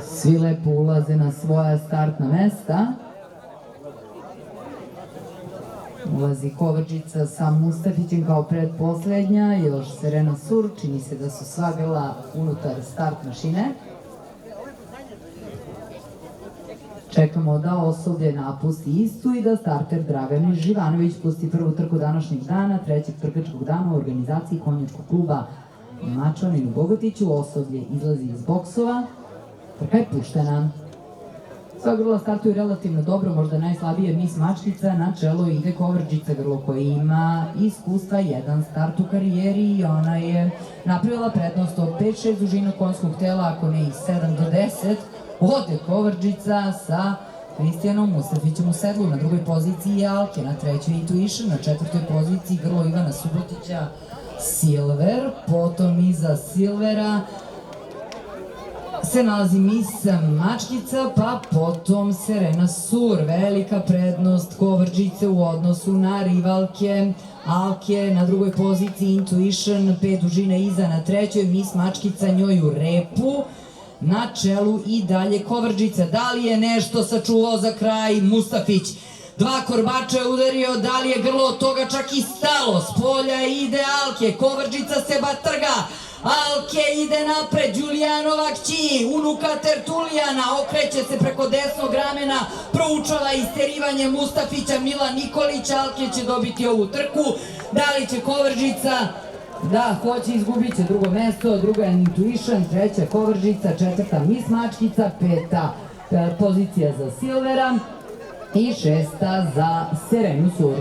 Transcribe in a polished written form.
Svi lepo ulaze na svoja startna mesta. Ulazi Kovačica sa Mustafićem kao predposlednja, još Serena Sur, čini se da su sva grla unutar start mašine. Čekamo da osoblje napusti istu i da starter Dragan Živanović pusti prvu trku današnjeg dana, trećeg trkačkog dana u organizaciji konjačkog kluba Mačvanin u Bogotiću. Osoblje izlazi iz boksova, trka je puštena. Sva grla startuju relativno dobro, možda najslabije Mis Mačkica, na čelo ide Kovačica, grlo koje ima iskustva, jedan start u karijeri i ona je napravila prednost od 5-6 dužina konjskog tela, ako ne i 7 do 10. Ode Kovačica sa Kristijanom Mustafićem u sedlu, na drugoj poziciji je Alke, na trećoj Intuition, na četvrtoj poziciji grlo Ivana Subotića Silver, potom iza Silvera se nalazi Mis Mačkica, pa potom Serena Sur. Velika prednost Kovačice u odnosu na rivalke Alke, na drugoj poziciji Intuition, 5 dužina iza, na trećoj Mis Mačkica njoj u repu, na čelu i dalje Kovačica. Da li je nešto sačuvao za kraj Mustafić? Dva korbača je udario, da li je grlo od toga čak i stalo? S polja ide Alke, Kovačica se batrga, Alke ide napred, Đulijanova kći, unuka Tertulijana, okreće se preko desnog ramena, proučava isterivanje Mustafića, Milan Nikolić. Alke će dobiti ovu trku. Da li će Kovačica? Da, hoće, izgubit će drugo mesto, druga je Intuition, treća Kovačica, četvrta Mis Mačkica, peta pozicija za Silvera i šesta za Serenu Sur.